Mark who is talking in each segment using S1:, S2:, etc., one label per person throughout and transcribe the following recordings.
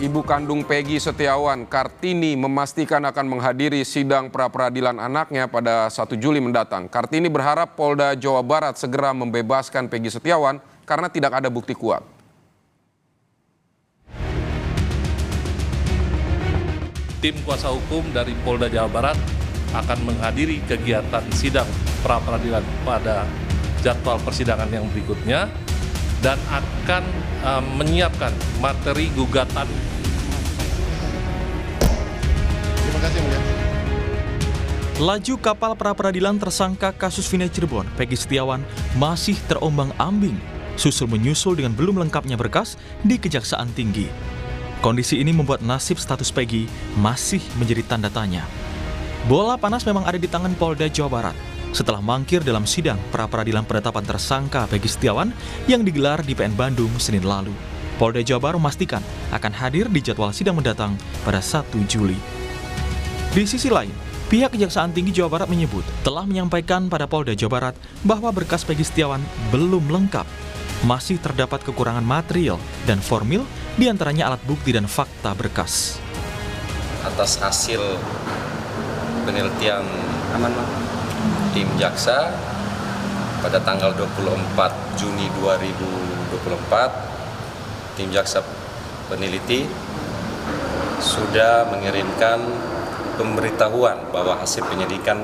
S1: Ibu kandung Peggy Setiawan, Kartini, memastikan akan menghadiri sidang pra-peradilan anaknya pada 1 Juli mendatang. Kartini berharap Polda Jawa Barat segera membebaskan Peggy Setiawan karena tidak ada bukti kuat.
S2: Tim kuasa hukum dari Polda Jawa Barat akan menghadiri kegiatan sidang pra-peradilan pada jadwal persidangan yang berikutnya dan akan menyiapkan materi gugatan.
S3: Terima kasih, Mulia.
S4: Laju kapal pra-peradilan tersangka kasus Vina Cirebon, Peggy Setiawan, masih terombang-ambing, susul-menyusul dengan belum lengkapnya berkas di Kejaksaan Tinggi. Kondisi ini membuat nasib status Peggy masih menjadi tanda tanya. Bola panas memang ada di tangan Polda Jawa Barat setelah mangkir dalam sidang pra-peradilan penetapan tersangka Peggy Setiawan yang digelar di PN Bandung Senin lalu. Polda Jawa Barat memastikan akan hadir di jadwal sidang mendatang pada 1 Juli. Di sisi lain, pihak Kejaksaan Tinggi Jawa Barat menyebut telah menyampaikan pada Polda Jawa Barat bahwa berkas Peggy Setiawan belum lengkap. Masih terdapat kekurangan material dan formil, diantaranya alat bukti dan fakta berkas.
S5: Atas hasil penelitian tim jaksa pada tanggal 24 Juni 2024, tim jaksa peneliti sudah mengirimkan pemberitahuan bahwa hasil penyidikan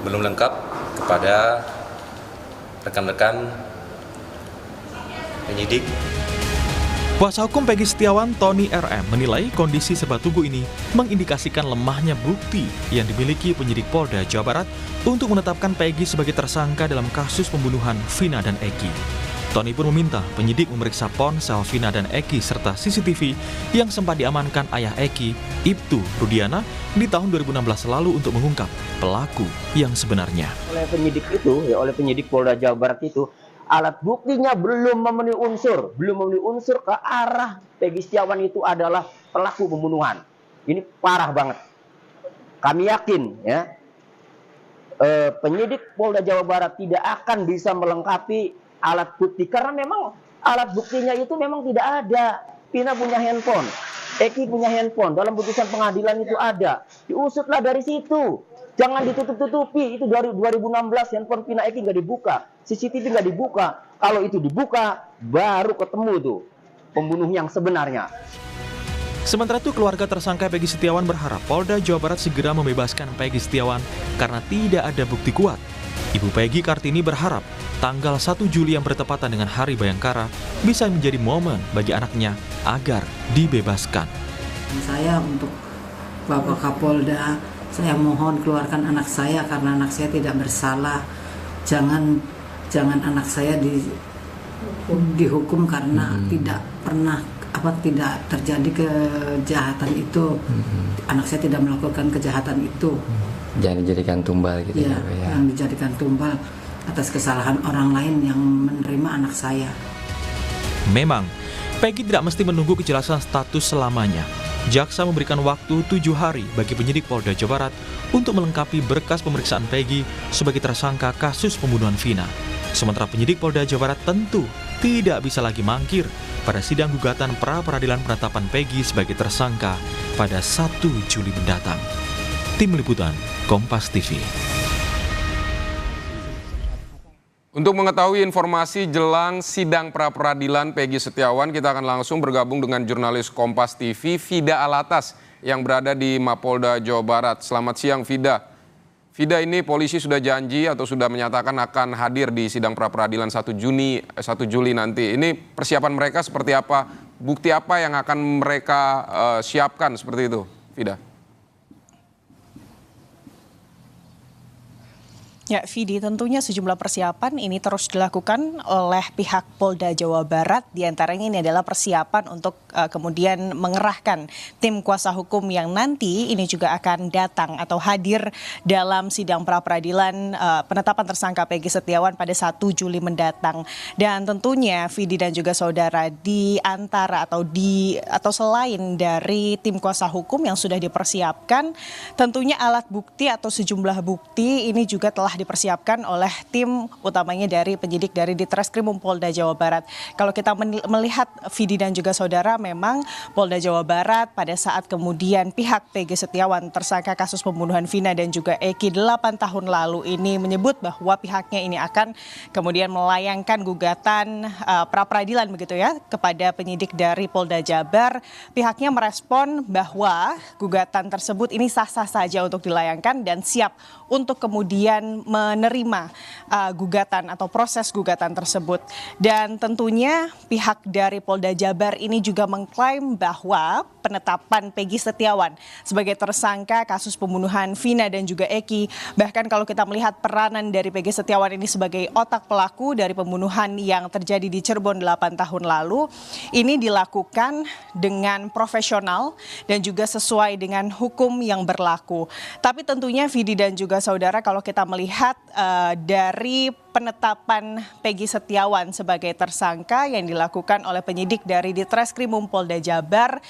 S5: belum lengkap kepada rekan-rekan penyidik.
S4: Kuasa hukum Peggy Setiawan, Tony RM, menilai kondisi serba tubuh ini mengindikasikan lemahnya bukti yang dimiliki penyidik Polda Jawa Barat untuk menetapkan Peggy sebagai tersangka dalam kasus pembunuhan Vina dan Eki. Tony pun meminta penyidik memeriksa ponsel Vina dan Eki serta CCTV yang sempat diamankan ayah Eki, Ibtu Rudiana, di tahun 2016 lalu untuk mengungkap pelaku yang sebenarnya.
S6: Oleh penyidik Polda Jawa Barat itu, alat buktinya belum memenuhi unsur ke arah Peggy Setiawan itu adalah pelaku pembunuhan. Ini parah banget. Kami yakin ya, penyidik Polda Jawa Barat tidak akan bisa melengkapi alat bukti karena memang alat buktinya itu memang tidak ada. Vina punya handphone, Eki punya handphone, dalam putusan pengadilan itu ada. Diusutlah dari situ. Jangan ditutup-tutupi, itu dari 2016 handphone Vina Eki nggak dibuka, CCTV nggak dibuka. Kalau itu dibuka, baru ketemu tuh pembunuh yang sebenarnya.
S4: Sementara itu, keluarga tersangka Peggy Setiawan berharap Polda Jawa Barat segera membebaskan Peggy Setiawan karena tidak ada bukti kuat. Ibu Peggy, Kartini, berharap tanggal 1 Juli yang bertepatan dengan Hari Bayangkara bisa menjadi momen bagi anaknya agar dibebaskan.
S7: Saya untuk Bapak Kapolda, saya mohon keluarkan anak saya karena anak saya tidak bersalah. Jangan anak saya dihukum karena tidak pernah tidak terjadi kejahatan itu. Anak saya tidak melakukan kejahatan itu.
S8: Jangan dijadikan tumbal gitu ya.
S7: Yang dijadikan tumbal atas kesalahan orang lain yang menerima anak saya.
S4: Memang, Peggy tidak mesti menunggu kejelasan status selamanya. Jaksa memberikan waktu 7 hari bagi penyidik Polda Jawa Barat untuk melengkapi berkas pemeriksaan Peggy sebagai tersangka kasus pembunuhan Vina. Sementara penyidik Polda Jawa Barat tentu tidak bisa lagi mangkir pada sidang gugatan pra-peradilan penetapan Peggy sebagai tersangka pada 1 Juli mendatang. Tim Liputan, Kompas TV.
S1: Untuk mengetahui informasi jelang sidang pra-peradilan Peggy Setiawan, kita akan langsung bergabung dengan jurnalis Kompas TV, Vida Alatas, yang berada di Mapolda Jawa Barat. Selamat siang, Vida. Vida, ini polisi sudah janji atau sudah menyatakan akan hadir di sidang pra-peradilan 1 Juli nanti. Ini persiapan mereka seperti apa? Bukti apa yang akan mereka siapkan seperti itu, Vida?
S9: Ya, Vidi, tentunya sejumlah persiapan ini terus dilakukan oleh pihak Polda Jawa Barat. Di antaranya ini adalah persiapan untuk kemudian mengerahkan tim kuasa hukum yang nanti ini juga akan datang atau hadir dalam sidang pra-peradilan penetapan tersangka Peggy Setiawan pada 1 Juli mendatang. Dan tentunya Vidi dan juga saudara, di antara atau selain dari tim kuasa hukum yang sudah dipersiapkan, tentunya alat bukti atau sejumlah bukti ini juga telah dipersiapkan oleh tim utamanya dari penyidik dari Ditreskrimum Polda Jawa Barat. Kalau kita melihat Vidi dan juga saudara, memang Polda Jawa Barat pada saat kemudian pihak Peggy Setiawan tersangka kasus pembunuhan Vina dan juga Eki 8 tahun lalu ini menyebut bahwa pihaknya ini akan kemudian melayangkan gugatan pra-peradilan begitu ya kepada penyidik dari Polda Jabar. Pihaknya merespon bahwa gugatan tersebut ini sah-sah saja untuk dilayangkan dan siap untuk kemudian menerima gugatan atau proses gugatan tersebut. Dan tentunya pihak dari Polda Jabar ini juga mengklaim bahwa penetapan Peggy Setiawan sebagai tersangka kasus pembunuhan Vina dan juga Eki, bahkan kalau kita melihat peranan dari Peggy Setiawan ini sebagai otak pelaku dari pembunuhan yang terjadi di Cirebon 8 tahun lalu, ini dilakukan dengan profesional dan juga sesuai dengan hukum yang berlaku. Tapi tentunya Vidi dan juga saudara, kalau kita melihat dari penetapan Peggy Setiawan sebagai tersangka yang dilakukan oleh penyidik dari Ditreskrimum Polda Jabar,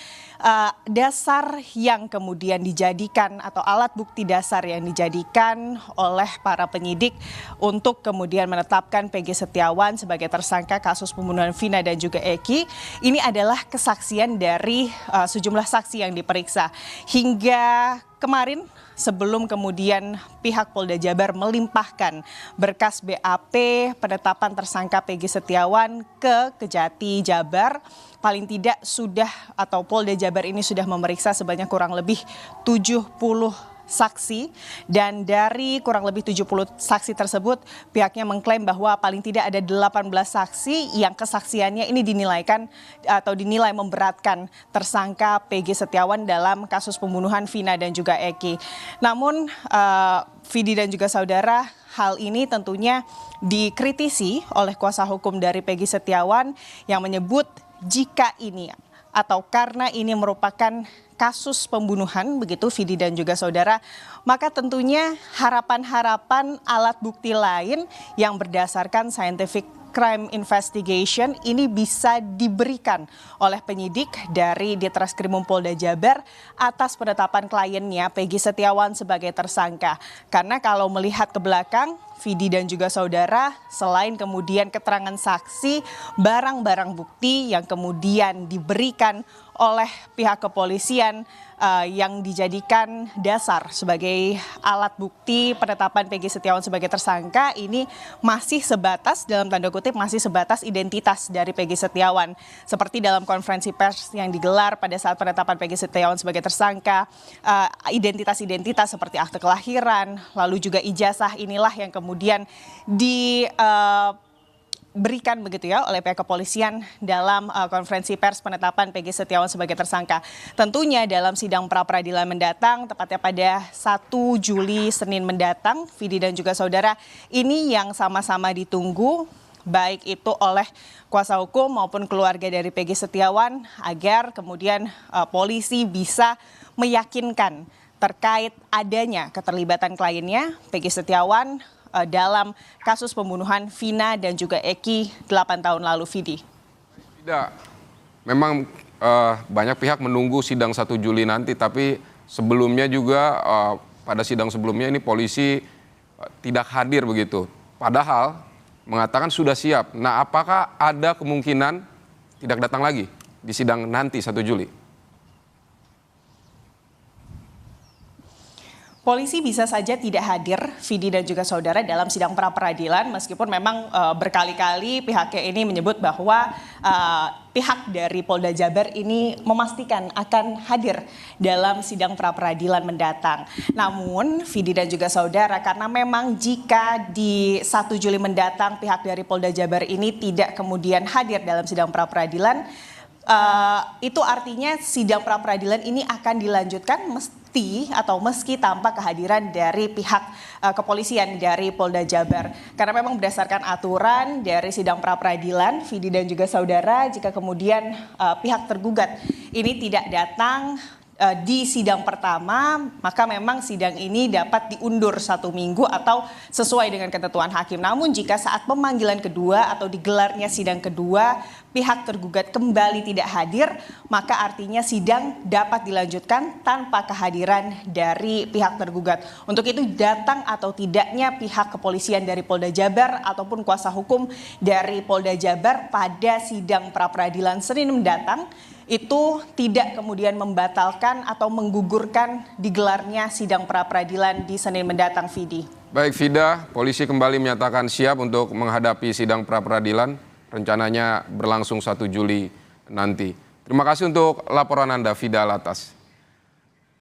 S9: dasar yang kemudian dijadikan atau alat bukti dasar yang dijadikan oleh para penyidik untuk kemudian menetapkan Peggy Setiawan sebagai tersangka kasus pembunuhan Vina dan juga Eki, ini adalah kesaksian dari sejumlah saksi yang diperiksa. Hingga kemarin sebelum kemudian pihak Polda Jabar melimpahkan berkas BAP penetapan tersangka Peggy Setiawan ke Kejati Jabar, paling tidak sudah atau Polda Jabar ini sudah memeriksa sebanyak kurang lebih 70 saksi, dan dari kurang lebih 70 saksi tersebut pihaknya mengklaim bahwa paling tidak ada 18 saksi yang kesaksiannya ini dinilaikan atau dinilai memberatkan tersangka Peggy Setiawan dalam kasus pembunuhan Vina dan juga Eki. Namun Vidi dan juga saudara, hal ini tentunya dikritisi oleh kuasa hukum dari Peggy Setiawan yang menyebut jika ini atau karena ini merupakan kasus pembunuhan begitu Vidi dan juga saudara, maka tentunya harapan-harapan alat bukti lain yang berdasarkan scientific crime investigation ini bisa diberikan oleh penyidik dari Ditreskrimum Polda Jabar atas penetapan kliennya Peggy Setiawan sebagai tersangka. Karena kalau melihat ke belakang, Vidi dan juga saudara, selain kemudian keterangan saksi, barang-barang bukti yang kemudian diberikan oleh pihak kepolisian yang dijadikan dasar sebagai alat bukti penetapan Peggy Setiawan sebagai tersangka ini masih sebatas, dalam tanda kutip, masih sebatas identitas dari Peggy Setiawan. Seperti dalam konferensi pers yang digelar pada saat penetapan Peggy Setiawan sebagai tersangka, identitas-identitas seperti akte kelahiran, lalu juga ijazah inilah yang kemudian diberikan begitu ya oleh pihak kepolisian dalam konferensi pers penetapan Peggy Setiawan sebagai tersangka. Tentunya dalam sidang pra-peradilan mendatang, tepatnya pada 1 Juli Senin mendatang, Vidi dan juga saudara, ini yang sama-sama ditunggu baik itu oleh kuasa hukum maupun keluarga dari Peggy Setiawan agar kemudian polisi bisa meyakinkan terkait adanya keterlibatan kliennya Peggy Setiawan dalam kasus pembunuhan Vina dan juga Eki 8 tahun lalu, Vidi.
S1: Tidak, memang banyak pihak menunggu sidang 1 Juli nanti, tapi sebelumnya juga pada sidang sebelumnya ini polisi tidak hadir begitu. Padahal mengatakan sudah siap. Nah, apakah ada kemungkinan tidak datang lagi di sidang nanti 1 Juli?
S9: Polisi bisa saja tidak hadir, Vidi dan juga saudara, dalam sidang pra-peradilan meskipun memang berkali-kali pihaknya ini menyebut bahwa pihak dari Polda Jabar ini memastikan akan hadir dalam sidang pra-peradilan mendatang. Namun Vidi dan juga saudara, karena memang jika di 1 Juli mendatang pihak dari Polda Jabar ini tidak kemudian hadir dalam sidang pra-peradilan, itu artinya sidang pra-peradilan ini akan dilanjutkan meski tanpa kehadiran dari pihak kepolisian dari Polda Jabar. Karena memang berdasarkan aturan dari sidang pra-peradilan, Vidi dan juga saudara, jika kemudian pihak tergugat ini tidak datang di sidang pertama, maka memang sidang ini dapat diundur 1 minggu atau sesuai dengan ketentuan hakim. Namun jika saat pemanggilan kedua atau digelarnya sidang kedua, pihak tergugat kembali tidak hadir, maka artinya sidang dapat dilanjutkan tanpa kehadiran dari pihak tergugat. Untuk itu datang atau tidaknya pihak kepolisian dari Polda Jabar ataupun kuasa hukum dari Polda Jabar pada sidang pra-peradilan Senin mendatang itu tidak kemudian membatalkan atau menggugurkan digelarnya sidang pra-peradilan di Senin mendatang, Vidi.
S1: Baik Vida, polisi kembali menyatakan siap untuk menghadapi sidang pra-peradilan, rencananya berlangsung 1 Juli nanti. Terima kasih untuk laporan Anda, Vida Alatas.